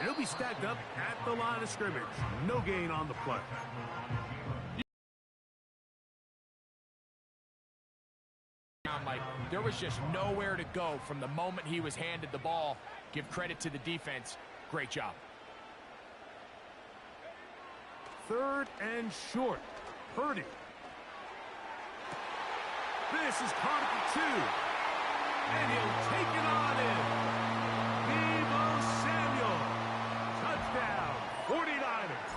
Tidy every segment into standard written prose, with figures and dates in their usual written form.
He'll be stacked up at the line of scrimmage. No gain on the play. Like there was just nowhere to go from the moment he was handed the ball. Give credit to the defense. Great job. 3rd and short. Purdy. This is caught at the 2. And he'll take it on in. Deebo Samuel. Touchdown. 49ers.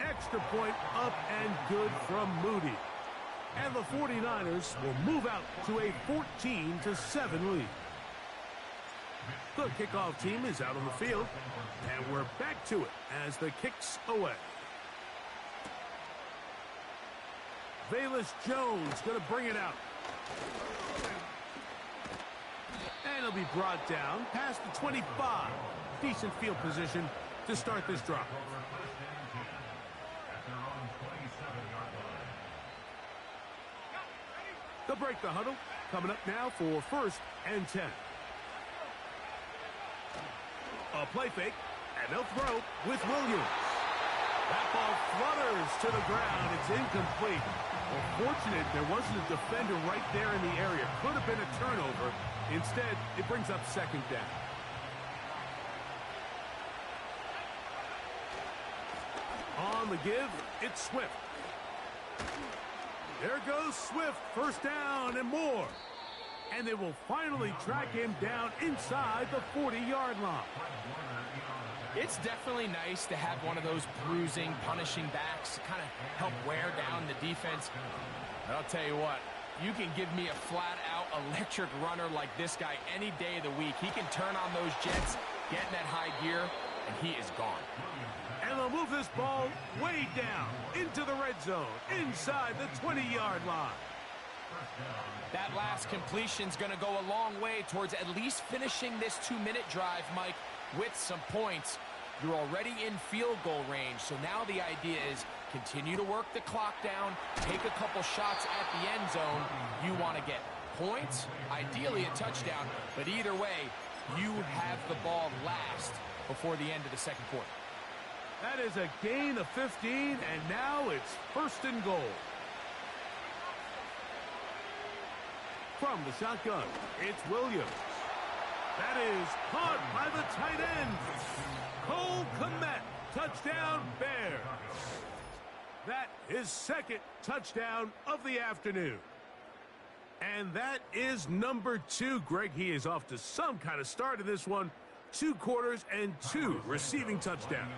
Extra point up and good from Moody. And the 49ers will move out to a 14-7 lead. The kickoff team is out on the field, and we're back to it as the kick's away. Velus Jones going to bring it out. And it'll be brought down past the 25. Decent field position to start this drive. They'll break the huddle. Coming up now for 1st and 10. A play fake, and they'll throw with Williams. That ball flutters to the ground. It's incomplete. Well, fortunate there wasn't a defender right there in the area. Could have been a turnover. Instead, it brings up 2nd down. On the give, it's Swift. There goes Swift, 1st down and more. And they will finally track him down inside the 40-yard line. It's definitely nice to have one of those bruising, punishing backs to kind of help wear down the defense. But I'll tell you what, you can give me a flat-out electric runner like this guy any day of the week. He can turn on those jets, get in that high gear, and he is gone. And they'll move this ball way down into the red zone, inside the 20-yard line. That last completion's going to go a long way towards at least finishing this 2-minute drive, Mike, with some points. You're already in field goal range, so now the idea is continue to work the clock down, take a couple shots at the end zone. You want to get points, ideally a touchdown, but either way, you have the ball last before the end of the 2nd quarter. That is a gain of 15, and now it's 1st and goal. From the shotgun, it's Williams. That is caught by the tight end. Cole Kmet, touchdown Bears. That is 2nd touchdown of the afternoon. And that is number 2. Greg, he is off to some kind of start in this one. 2 quarters and 2 receiving touchdowns.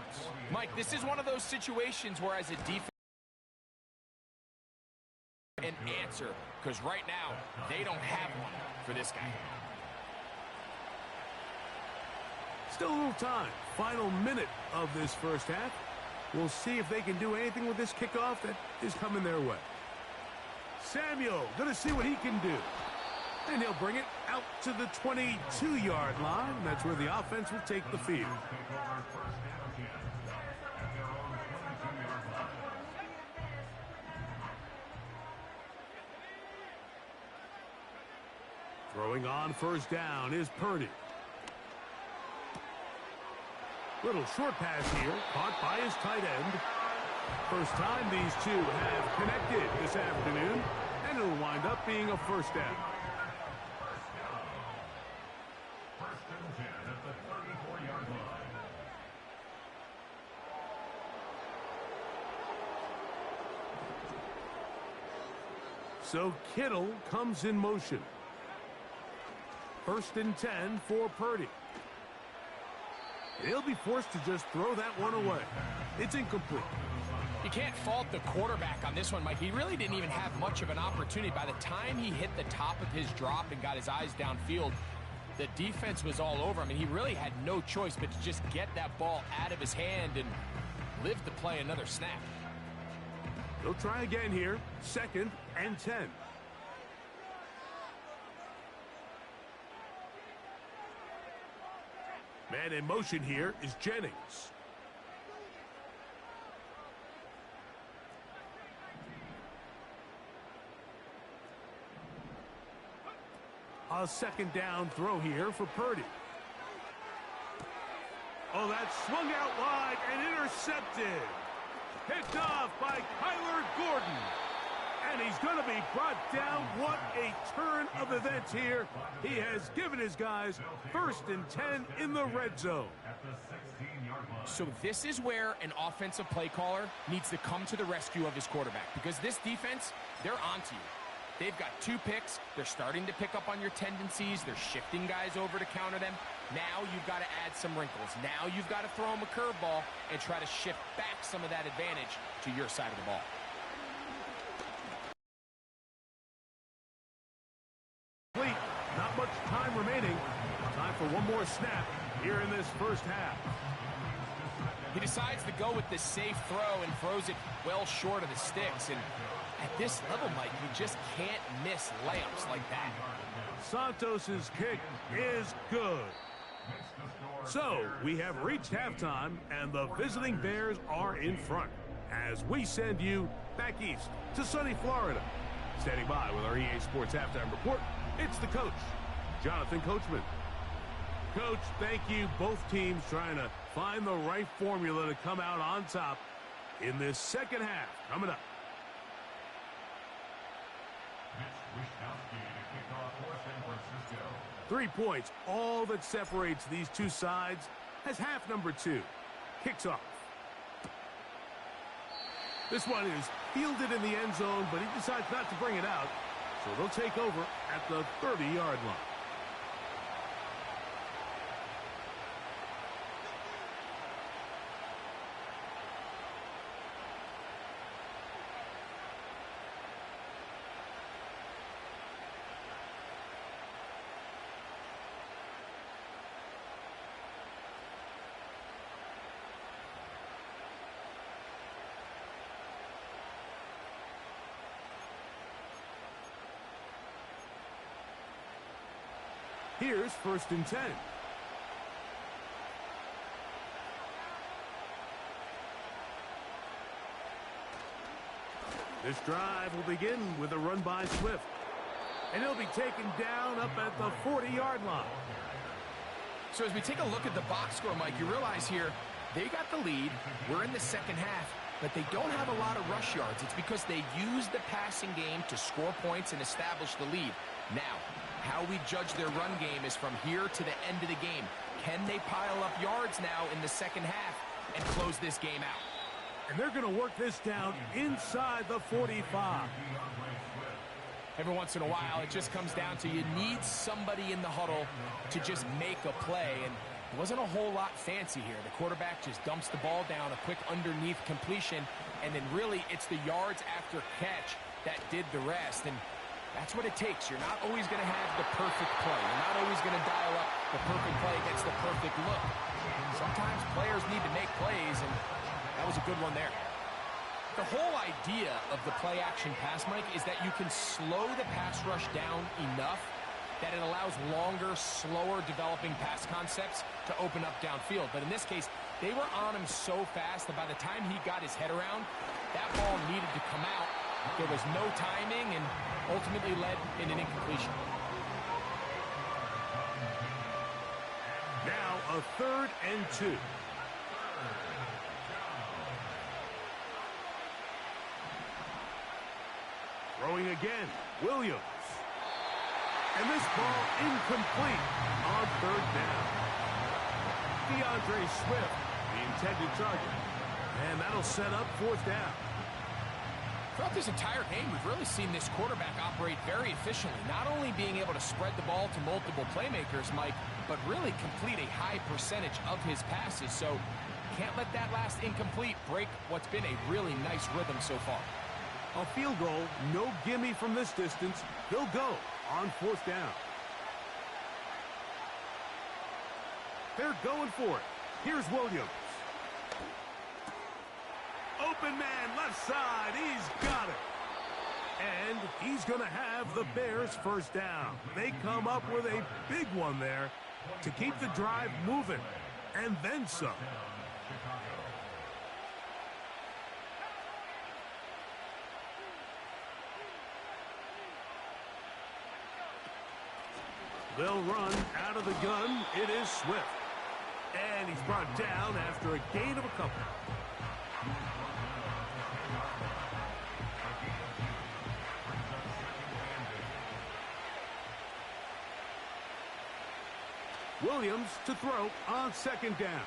Mike, this is one of those situations where as a defense an answer, because right now they don't have one for this guy. Still a little time. Final minute of this 1st half. We'll see if they can do anything with this kickoff that is coming their way. Samuel going to see what he can do. And he'll bring it out to the 22-yard line. That's where the offense will take the field. Throwing on 1st down is Purdy. Little short pass here, caught by his tight end. First time these two have connected this afternoon, and it'll wind up being a 1st down. So Kittle comes in motion. 1st and 10 for Purdy. He'll be forced to just throw that one away. It's incomplete. You can't fault the quarterback on this one, Mike. He really didn't even have much of an opportunity. By the time he hit the top of his drop and got his eyes downfield, the defense was all over him. I mean, he really had no choice but to just get that ball out of his hand and live to play another snap. They'll try again here. 2nd and 10. Man in motion here is Jennings. A 2nd down throw here for Purdy. Oh, that swung out wide and intercepted. Picked off by Kyler Gordon. And he's going to be brought down. What a turn of events here. He has given his guys 1st and 10 in the red zone. So this is where an offensive play caller needs to come to the rescue of his quarterback, because this defense, they're onto you. They've got 2 picks. They're starting to pick up on your tendencies. They're shifting guys over to counter them. Now you've got to add some wrinkles. Now you've got to throw them a curveball and try to shift back some of that advantage to your side of the ball. Not much time remaining. Time for one more snap here in this first half. He decides to go with the safe throw and throws it well short of the sticks. And at this level, Mike, you just can't miss layups like that. Santos's kick is good. So we have reached halftime, and the visiting Bears are in front as we send you back east to sunny Florida. Standing by with our EA Sports halftime report, it's the coach, Jonathan Coachman. Coach, thank you. Both teams trying to find the right formula to come out on top in this second half. Coming up. 3 points, all that separates these two sides as half number 2 kicks off. This one is fielded in the end zone, but he decides not to bring it out, so they'll take over at the 30-yard line. Here's 1st and 10. This drive will begin with a run by Swift. And he'll be taken down up at the 40-yard line. So as we take a look at the box score, Mike, you realize here they got the lead. We're in the second half, but they don't have a lot of rush yards. It's because they use the passing game to score points and establish the lead. Now, how we judge their run game is from here to the end of the game. Can they pile up yards now in the second half and close this game out? And they're going to work this down inside the 45. Every once in a while, it just comes down to you need somebody in the huddle to just make a play. And it wasn't a whole lot fancy here. The quarterback just dumps the ball down, a quick underneath completion, and then really it's the yards after catch that did the rest. And that's what it takes. You're not always going to have the perfect play. You're not always going to dial up the perfect play against the perfect look. Sometimes players need to make plays, and that was a good one there. The whole idea of the play-action pass, Mike, is that you can slow the pass rush down enough that it allows longer, slower developing pass concepts to open up downfield. But in this case, they were on him so fast that by the time he got his head around, that ball needed to come out. There was no timing and ultimately led in an incompletion. Now a 3rd and 2. Throwing again, Williams. And this ball incomplete on 3rd down. DeAndre Swift, the intended target. And that'll set up 4th down. Throughout this entire game, we've really seen this quarterback operate very efficiently, not only being able to spread the ball to multiple playmakers, Mike, but really complete a high percentage of his passes. So can't let that last incomplete break what's been a really nice rhythm so far. A field goal, no gimme from this distance. They'll go on 4th down. They're going for it. Here's Williams. Open man, left side. He's got it. And he's going to have the Bears 1st down. They come up with a big one there to keep the drive moving. And then some. They'll run out of the gun. It is Swift. And he's brought down after a gain of a couple. Williams to throw on second down.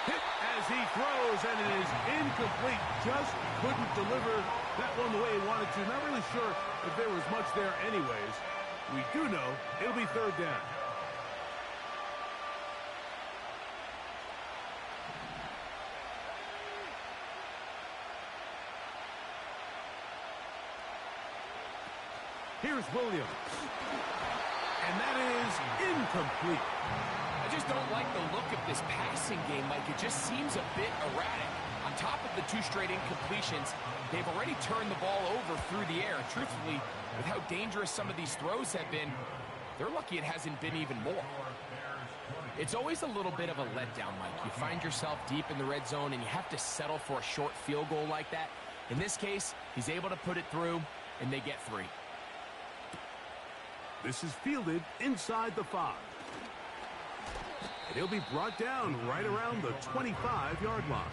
Hit as he throws, and it is incomplete. Just couldn't deliver that one the way he wanted to. Not really sure if there was much there anyways. We do know it'll be third down. Here's Williams. And that is incomplete. I just don't like the look of this passing game, Mike. It just seems a bit erratic. On top of the 2 straight incompletions, they've already turned the ball over through the air. Truthfully, with how dangerous some of these throws have been, they're lucky it hasn't been even more. It's always a little bit of a letdown, Mike. You find yourself deep in the red zone, and you have to settle for a short field goal like that. In this case, he's able to put it through, and they get 3. This is fielded inside the 5. And he'll be brought down right around the 25-yard line.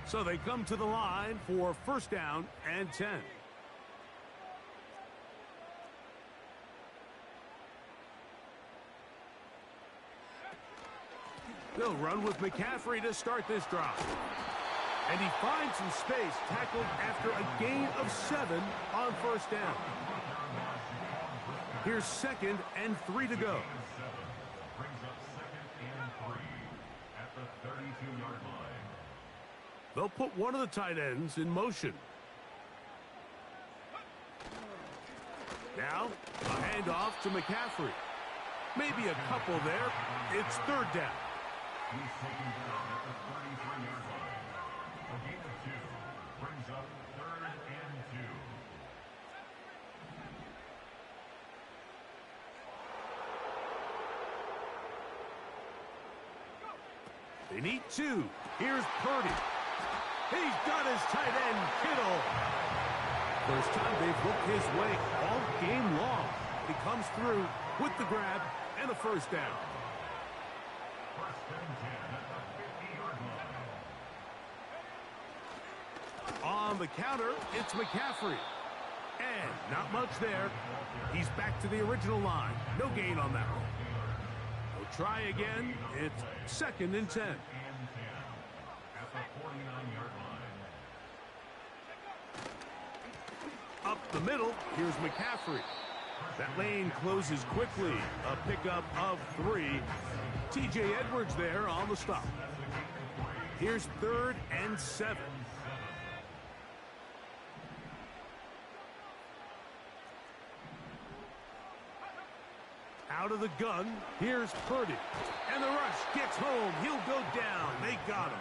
So they come to the line for first down and 10. They'll run with McCaffrey to start this drive. And he finds some space, tackled after a gain of 7 on first down. Here's 2nd and 3 to go. They'll put one of the tight ends in motion. Now, a handoff to McCaffrey. Maybe a couple there. It's third down. He's taken down at the 33-yard line. A gain of 2 brings up 3rd and 2. They need 2. Here's Purdy. He's got his tight end, Kittle. First time they've looked his way all game long. He comes through with the grab and a first down. On the counter, it's McCaffrey. And not much there. He's back to the original line. No gain on that one. They'll try again. It's 2nd and 10. Up the middle, here's McCaffrey. That lane closes quickly. A pickup of 3. T.J. Edwards there on the stop. Here's 3rd and 7. Out of the gun, here's Purdy. And the rush gets home. He'll go down. They got him.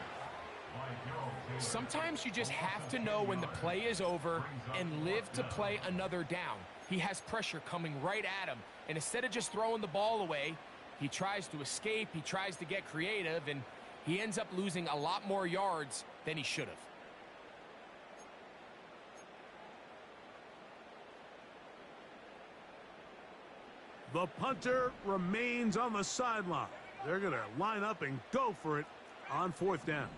Sometimes you just have to know when the play is over and live to play another down. He has pressure coming right at him, and instead of just throwing the ball away, he tries to escape, he tries to get creative, and he ends up losing a lot more yards than he should have. The punter remains on the sideline. They're going to line up and go for it on 4th down.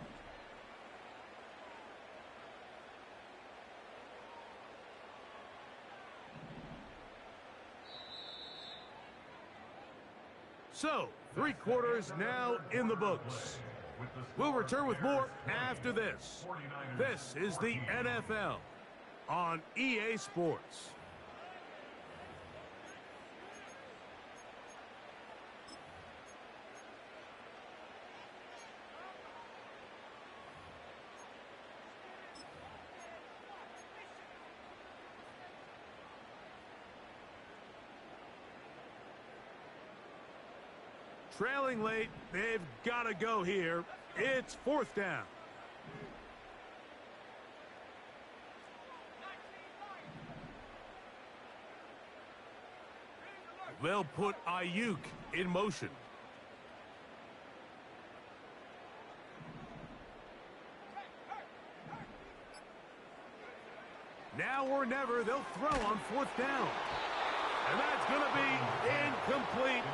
So, 3 quarters now in the books. We'll return with more after this. This is the NFL on EA Sports. Trailing late, they've got to go here. It's 4th down. They'll put Ayuk in motion. Now or never, they'll throw on 4th down. And that's going to be incomplete.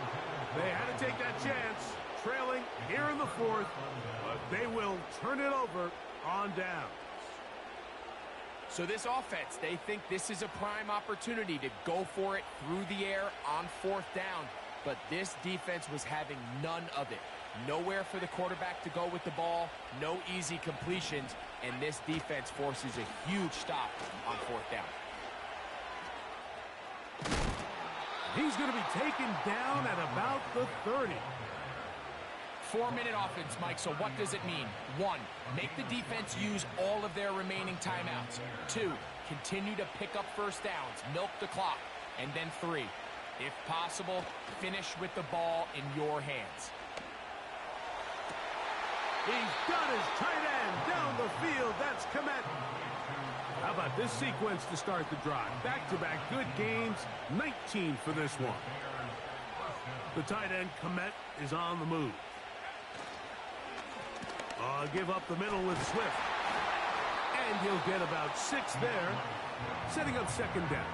They had to take that chance, trailing here in the 4th, but they will turn it over on down. So this offense, they think this is a prime opportunity to go for it through the air on 4th down. But this defense was having none of it. Nowhere for the quarterback to go with the ball, no easy completions, and this defense forces a huge stop on 4th down. He's going to be taken down at about the 30. 4-minute offense, Mike, so what does it mean? 1, make the defense use all of their remaining timeouts. 2, continue to pick up 1st downs, milk the clock. And then 3, if possible, finish with the ball in your hands. He's got his tight end down the field. That's Komet. How about this sequence to start the drive? Back-to-back good games, 19 for this one. The tight end, Komet, is on the move. Give up the middle with Swift. And he'll get about 6 there, setting up 2nd down.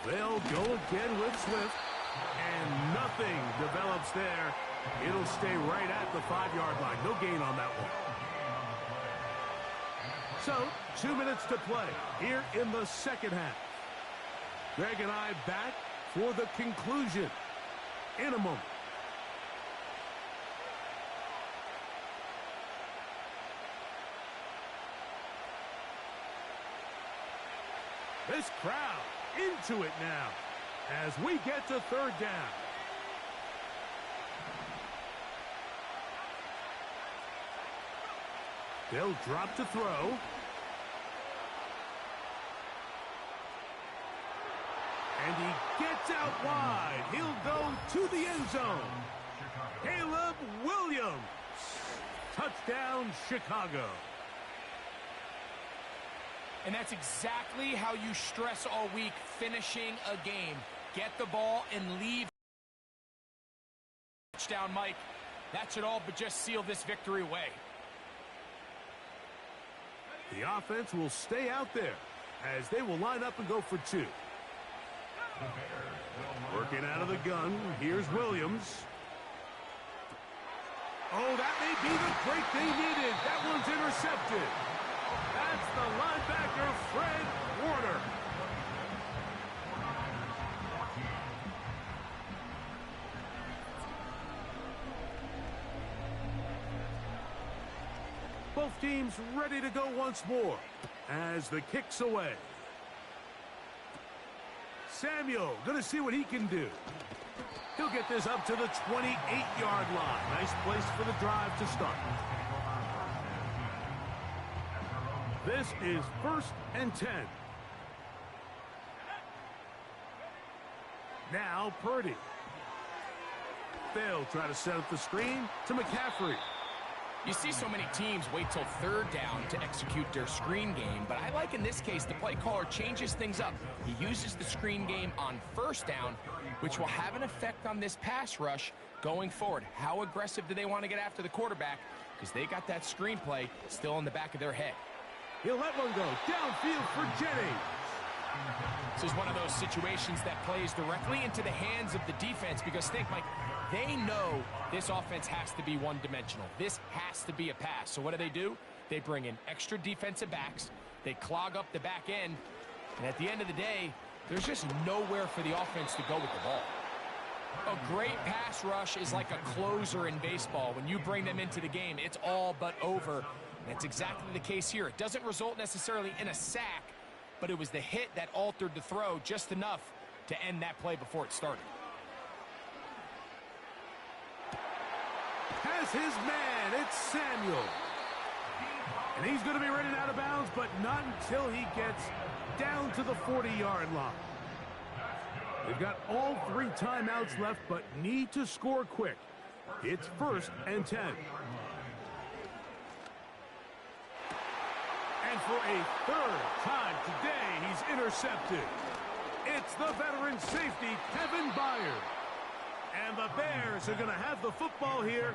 They'll go again with Swift, and nothing develops there. It'll stay right at the 5-yard line. No gain on that one. So, 2 minutes to play here in the 2nd half. Greg and I back for the conclusion in a moment. This crowd into it now as we get to 3rd down. They'll drop to throw. And he gets out wide. He'll go to the end zone. Caleb Williams. Touchdown, Chicago. And that's exactly how you stress all week, finishing a game. Get the ball and leave. Touchdown, Mike. That should all but just seal this victory away. The offense will stay out there as they will line up and go for 2. Working out of the gun, here's Williams. Oh, that may be the break they needed. That one's intercepted. That's the linebacker, Fred Warner. Both teams ready to go once more as the kick's away. Samuel going to see what he can do. He'll get this up to the 28-yard line. Nice place for the drive to start. This is 1st and 10. Now Purdy. They'll try to set up the screen to McCaffrey. You see so many teams wait till 3rd down to execute their screen game, but I like in this case the play caller changes things up. He uses the screen game on 1st down, which will have an effect on this pass rush going forward. How aggressive do they want to get after the quarterback? Because they got that screen play still in the back of their head. He'll let one go downfield for Jennings. This is one of those situations that plays directly into the hands of the defense because think, Mike, they know this offense has to be one-dimensional. This has to be a pass. So what do? They bring in extra defensive backs. They clog up the back end. And at the end of the day, there's just nowhere for the offense to go with the ball. A great pass rush is like a closer in baseball. When you bring them into the game, it's all but over. And that's exactly the case here. It doesn't result necessarily in a sack, but it was the hit that altered the throw just enough to end that play before it started. Has his man, it's Samuel. And he's going to be running out of bounds, but not until he gets down to the 40-yard line. They've got all 3 timeouts left, but need to score quick. It's 1st and 10. And for a third time today, he's intercepted. It's the veteran safety, Kevin Byard. And the Bears are going to have the football here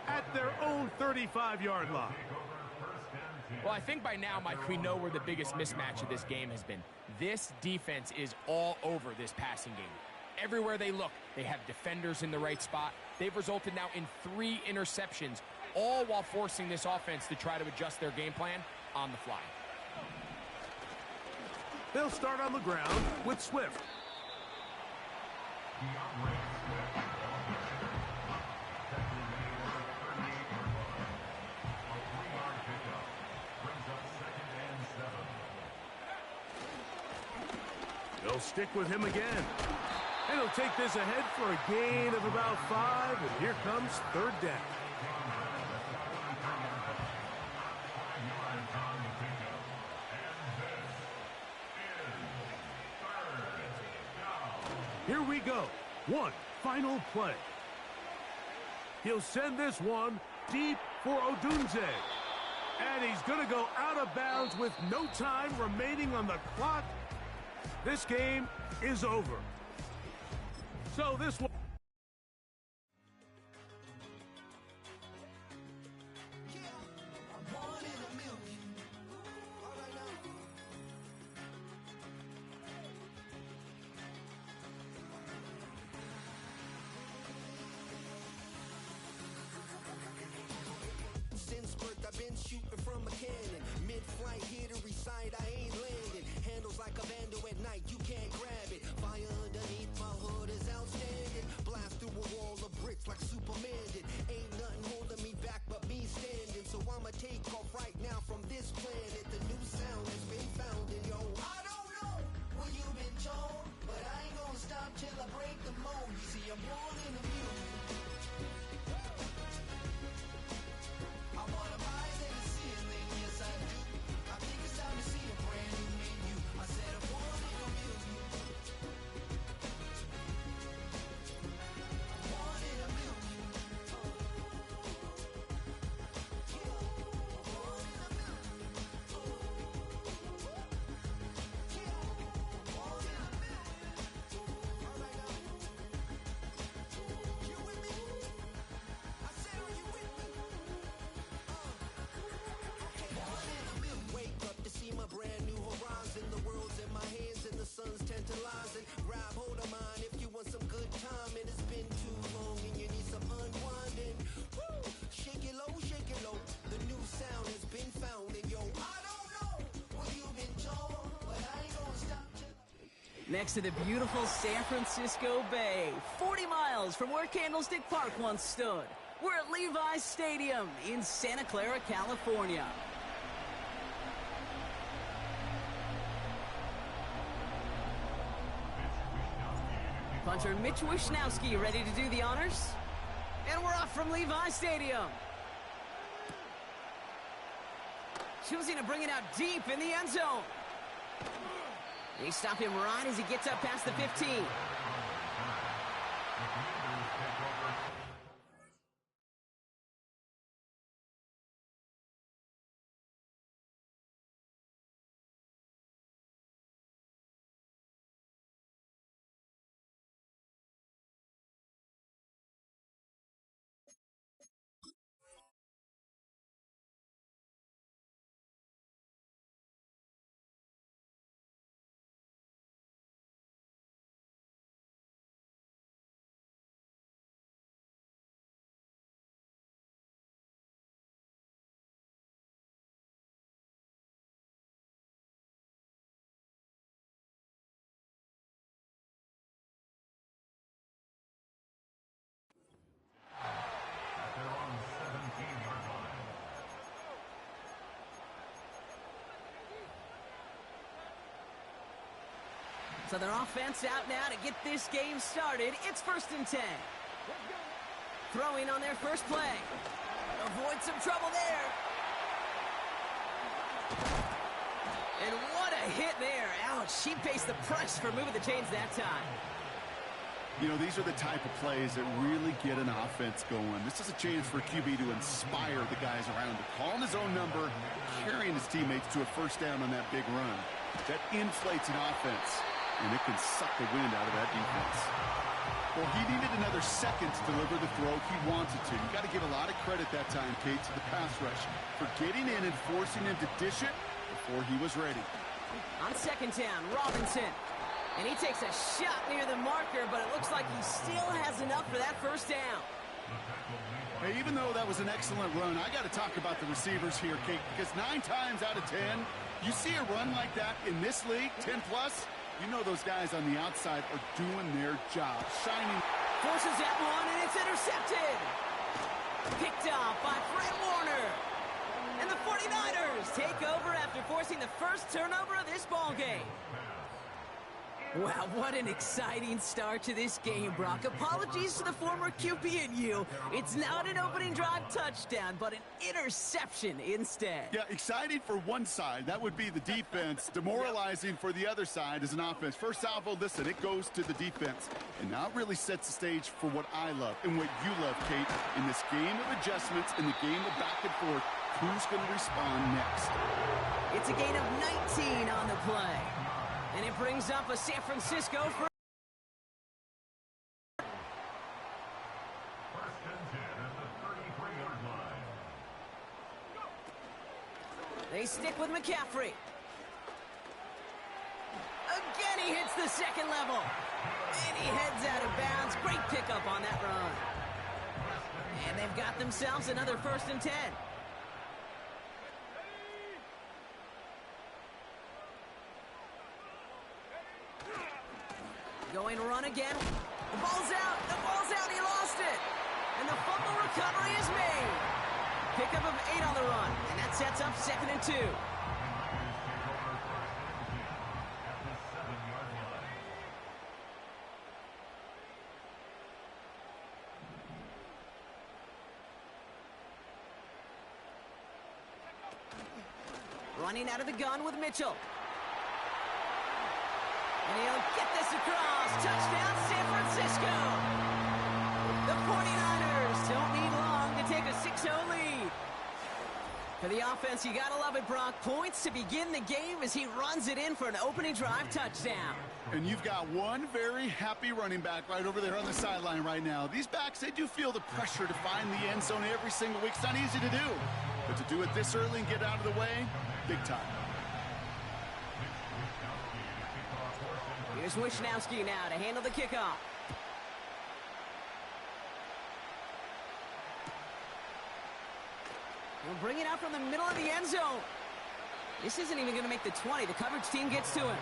at their own 35-yard line. Well, I think by now, Mike, we know where the biggest mismatch of this game has been. This defense is all over this passing game. Everywhere they look, they have defenders in the right spot. They've resulted now in 3 interceptions, all while forcing this offense to try to adjust their game plan on the fly. They'll start on the ground with Swift. They'll stick with him again. And he'll take this ahead for a gain of about 5, and here comes third down. Here we go. One final play. He'll send this one deep for Odunze. And he's going to go out of bounds with no time remaining on the clock. This game is over. So this one. Since birth, I've been shooting from a cannon. Mid-flight, here to recite, I ain't landing. Handles like a vandal at night, you can't grab it. Fire underneath my hood is outstanding. Blast through a wall of bricks like Superman did. Ain't nothing holding me back but me standing. So I'ma take off right now from this planet. The new sound has been founded, yo. I don't know what you've been told, but I ain't gonna stop till I break the mold. You see, I'm born in a million. I wanna rise in the ceiling, yes I do. I think it's time to see a brand new menu. I said I'm born in a million. I'm born in a million. Born in a million. Born in a million. All right now. You with me? I said, are you with me? Wake up to see my brand new horizon. The world's in my hands and the sun's tantalizing. Grab hold of mine if you want some good time. And it's been too long and you need some unwinding. Woo! Shake it low, shake it low. The new sound has been found. And yo, I don't know what you've been told, but I ain't gonna stop till Next to the beautiful San Francisco Bay, 40 miles from where Candlestick Park once stood. We're at Levi's Stadium in Santa Clara, California. Punter Mitch Wishnowsky ready to do the honors. And we're off from Levi's Stadium. Choosing to bring it out deep in the end zone. They stop him right as he gets up past the 15. At their own 17-yard line. So their offense out now to get this game started. It's 1st and 10. Throwing on their first play. Avoid some trouble there. And what a hit there. Ouch, she faced the press for moving the chains that time. You know, these are the type of plays that really get an offense going. This is a chance for QB to inspire the guys around him, calling his own number, carrying his teammates to a first down on that big run. That inflates an offense, and it can suck the wind out of that defense. Well, he needed another second to deliver the throw he wanted to. You got to give a lot of credit that time, Kate, to the pass rush for getting in and forcing him to dish it before he was ready. On second down, Robinson. And he takes a shot near the marker, but it looks like he still has enough for that first down. Hey, even though that was an excellent run, I got to talk about the receivers here, Kate, because 9 times out of 10, you see a run like that in this league, 10+, you know those guys on the outside are doing their job, shining. Forces that one, and it's intercepted. Picked off by Fred Warner. And the 49ers take over after forcing the first turnover of this ballgame. Wow, what an exciting start to this game, Brock. Apologies to the former QB and you. It's not an opening drive touchdown, but an interception instead. Yeah, exciting for one side. That would be the defense. Demoralizing for the other side as an offense. First salvo, listen, it goes to the defense. And now it really sets the stage for what I love and what you love, Kate. In this game of adjustments, in the game of back and forth, who's going to respond next? It's a gain of 19 on the play. And it brings up a San Francisco for... First and 10 at the 33-yard line. They stick with McCaffrey. Again, he hits the second level. And he heads out of bounds. Great pickup on that run. And they've got themselves another first and 10. Going run again. The ball's out. The ball's out. He lost it. And the fumble recovery is made. Pickup of 8 on the run. And that sets up 2nd and 2. Running out of the gun with Mitchell. And he'll get this across. Touchdown, San Francisco. The 49ers don't need long to take a 6-0 lead. For the offense, you gotta love it, Brock. Points to begin the game as he runs it in for an opening drive touchdown. And you've got one very happy running back right over there on the sideline right now. These backs, they do feel the pressure to find the end zone every single week. It's not easy to do. But to do it this early and get out of the way, big time. Here's Wishnowski now to handle the kickoff. He'll bring it out from the middle of the end zone. This isn't even going to make the 20. The coverage team gets to him.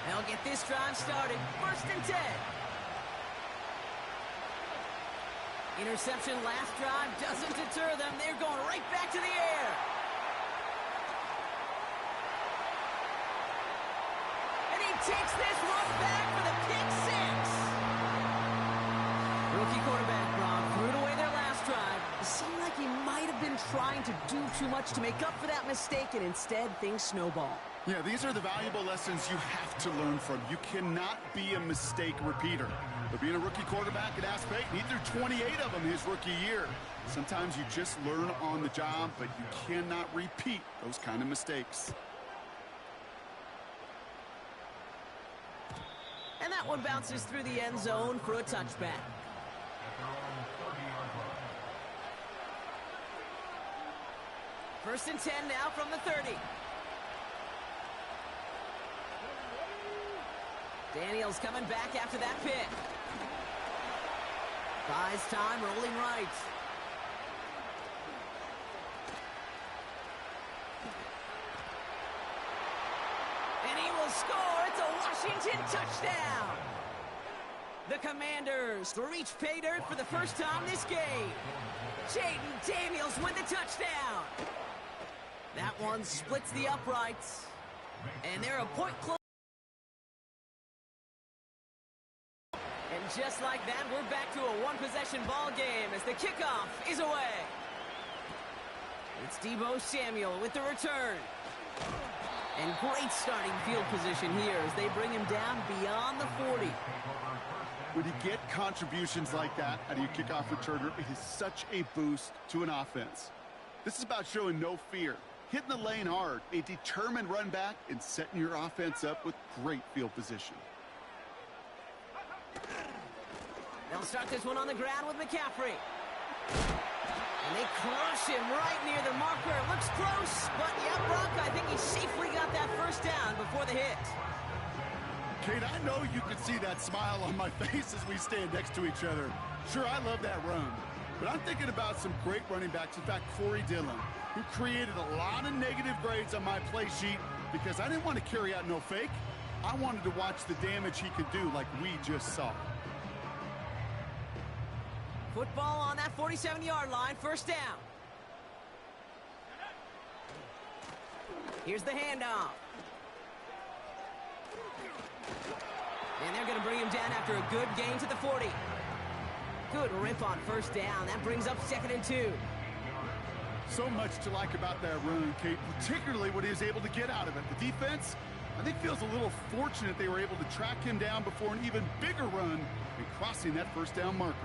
They'll get this drive started. 1st and 10. Interception last drive doesn't deter them. They're going right back to the air. Takes this one back for the pick 6. Rookie quarterback, Brock, threw it away their last drive. It seemed like he might have been trying to do too much to make up for that mistake, and instead things snowball. Yeah, these are the valuable lessons you have to learn from. You cannot be a mistake repeater. But being a rookie quarterback at Ask Peyton, he threw 28 of them his rookie year. Sometimes you just learn on the job, but you cannot repeat those kind of mistakes. And that one bounces through the end zone for a touchback. First and 10 now from the 30. Daniels coming back after that pick. Buys time, rolling right. And he will score. It's a Washington touchdown. The Commanders reach pay dirt for the first time this game. Jaden Daniels with the touchdown. That one splits the uprights. And they're a point close. And just like that, we're back to a one-possession ball game as the kickoff is away. It's Deebo Samuel with the return. And great starting field position here as they bring him down beyond the 40. When you get contributions like that out of your kickoff returner, it is such a boost to an offense. This is about showing no fear, hitting the lane hard, a determined run back, and setting your offense up with great field position. They'll start this one on the ground with McCaffrey. And they crush him right near the marker. It looks close, but yeah, Brock, I think he safely got that first down before the hit. Kate, I know you can see that smile on my face as we stand next to each other. Sure, I love that run, but I'm thinking about some great running backs. In fact, Corey Dillon, who created a lot of negative grades on my play sheet because I didn't want to carry out no fake. I wanted to watch the damage he could do like we just saw. Football on that 47-yard line, first down. Here's the handoff. And they're going to bring him down after a good gain to the 40. Good rip on first down. That brings up 2nd and 2. So much to like about that run, Kate, particularly what he was able to get out of it. The defense, I think, feels a little fortunate they were able to track him down before an even bigger run and crossing that first down marker.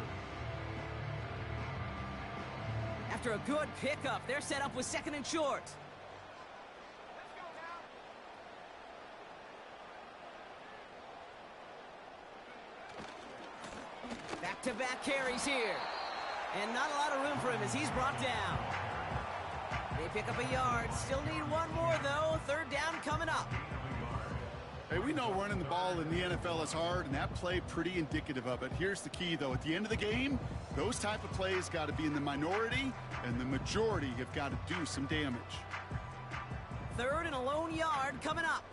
After a good pickup, they're set up with 2nd and short. Back-to-back carries here. And not a lot of room for him as he's brought down. They pick up a yard. Still need one more, though. 3rd down coming up. Hey, we know running the ball in the NFL is hard, and that play pretty indicative of it. Here's the key, though. At the end of the game, those type of plays got to be in the minority, and the majority have got to do some damage. 3rd and a lone yard coming up.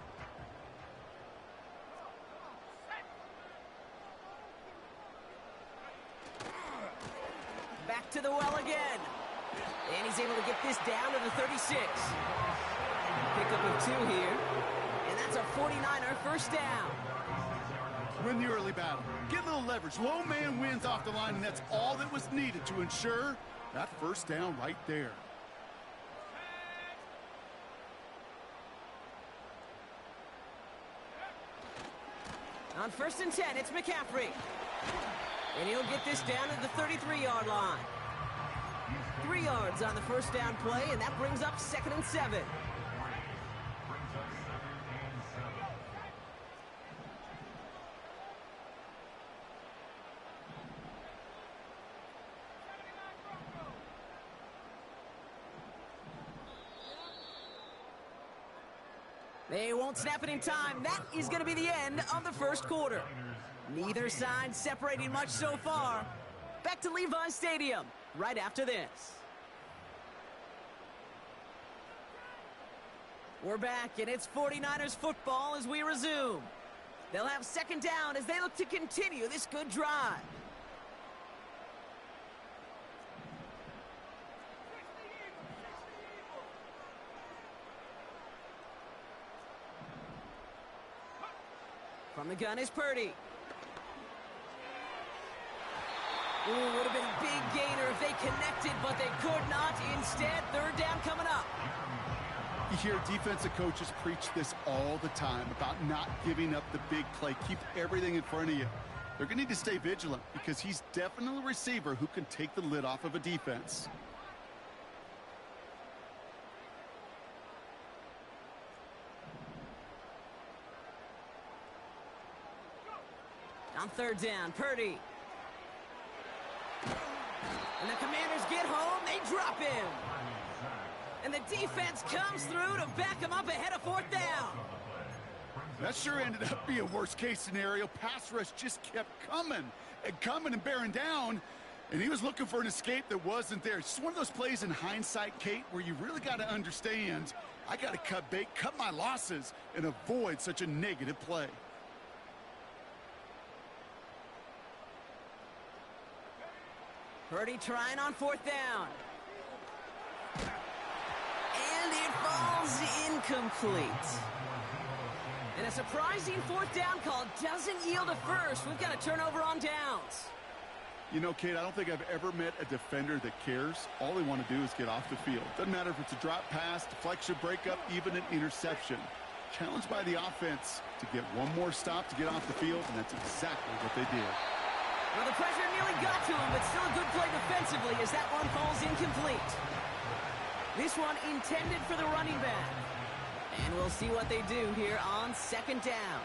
Back to the well again. And he's able to get this down to the 36. Pickup of 2 here. And that's a 49er first down. Win the early battle. Get a little leverage. Low man wins off the line, and that's all that was needed to ensure that first down right there. On 1st and 10, it's McCaffrey. And he'll get this down to the 33-yard line. 3 yards on the first down play, and that brings up 2nd and 7. They won't snap it in time. That is going to be the end of the first quarter. Neither side separating much so far. Back to Levi Stadium right after this. We're back, and it's 49ers football as we resume. They'll have 2nd down as they look to continue this good drive. From the gun is Purdy. Ooh, would have been a big gainer if they connected, but they could not. Instead, 3rd down coming up. You hear defensive coaches preach this all the time about not giving up the big play. Keep everything in front of you. They're going to need to stay vigilant because he's definitely a receiver who can take the lid off of a defense. On 3rd down, Purdy. And the Commanders get home, they drop him. And the defense comes through to back him up ahead of 4th down. That sure ended up being a worst-case scenario. Pass rush just kept coming and bearing down, and he was looking for an escape that wasn't there. It's just one of those plays in hindsight, Kate, where you really got to understand, I got to cut bait, cut my losses, and avoid such a negative play. Purdy trying on 4th down. And it falls incomplete. And a surprising 4th down call doesn't yield a first. We've got a turnover on downs. You know, Kate, I don't think I've ever met a defender that cares. All they want to do is get off the field. Doesn't matter if it's a drop pass, deflection, breakup, even an interception. Challenged by the offense to get one more stop to get off the field, and that's exactly what they did. Well, the pressure nearly got to him, but still a good play defensively as that one falls incomplete. This one intended for the running back. And we'll see what they do here on second down.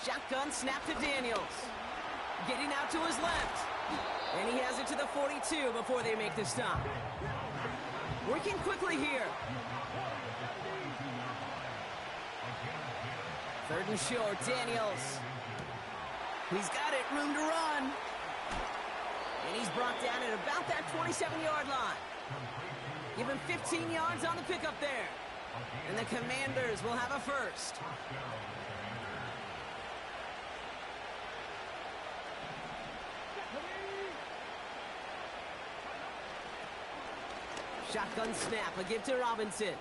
Shotgun snap to Daniels. Getting out to his left. And he has it to the 42 before they make the stop. Working quickly here. Third and short, Daniels. He's got it, room to run. And he's brought down at about that 27-yard line. Give him 15 yards on the pickup there. And the Commanders will have a first. Shotgun snap, a give to Robinson.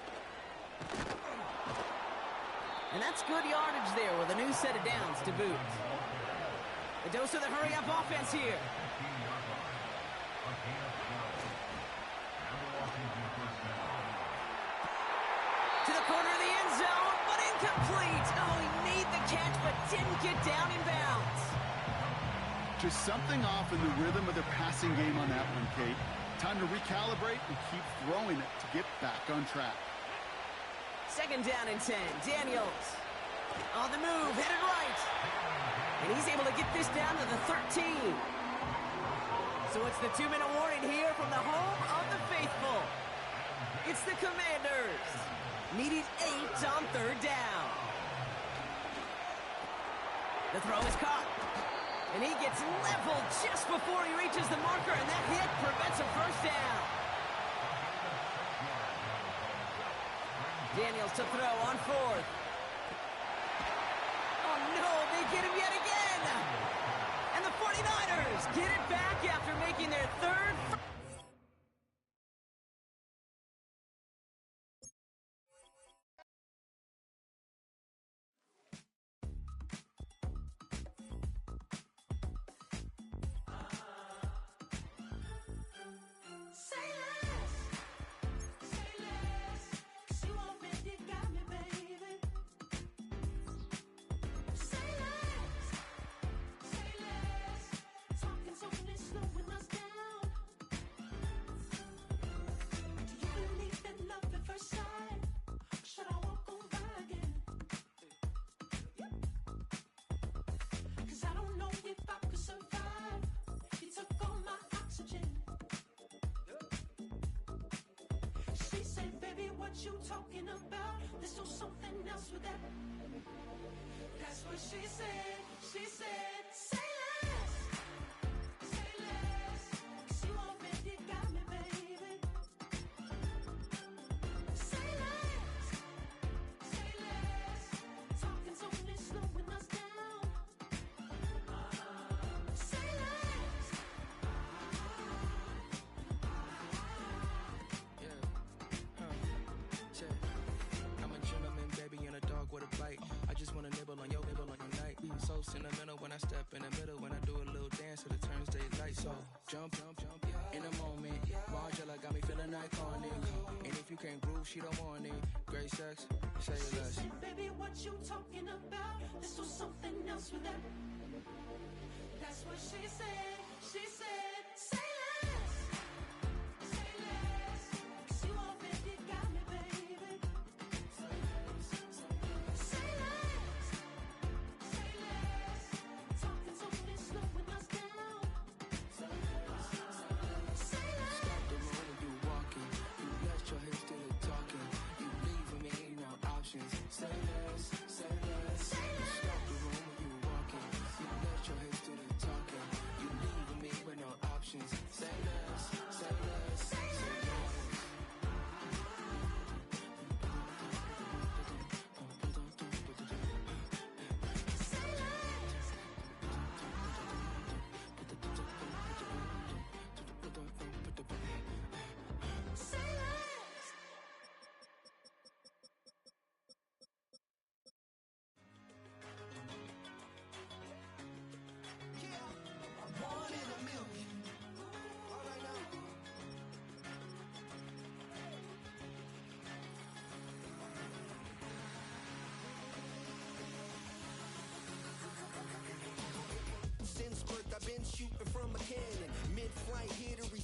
And that's good yardage there with a new set of downs to boot. A dose of the hurry-up offense here. To the corner of the end zone, but incomplete. Oh, he made the catch, but didn't get down in bounds. Just something off in the rhythm of their passing game on that one, Kate. Time to recalibrate and keep throwing it to get back on track. Second down and 10. Daniels on the move, headed right. And he's able to get this down to the 13. So it's the 2-minute warning here from the home of the faithful. It's the Commanders. Needing 8 on third down. The throw is caught. And he gets leveled just before he reaches the marker, and that hit prevents a first down. Daniels to throw on fourth. Oh, no, they get him yet again. And the 49ers get it back after making their third. You talking about? Let's do something else with that. That's what she said. She said, say less. Say less. 'Cause you already got me, baby. Say less. Say less. Talking's only slowing us down. Say less. I'm a gentleman, baby, and a dog with a bite. I just wanna nibble on your night. So sentimental when I step in the middle. When I do a little dance, till it turns daylight. So jump, in a moment. Margella got me feeling iconic. And if you can't groove, she don't want it. Great sex, say less. She said, baby, what you talking about? Let's do something else with that. That's what she said. She said, say less. Say less. 'Cause you already got me, baby. Say less. Say less. Talking's only slowing us down. Say less. Stop the room when you walking. You let your hips do the talking. You leaving me no options. Say less, say less. Say less. Stop the room when you walking. You let your hips do the talking. You leaving me with no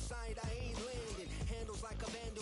side, I ain't landing. Handles like a bandit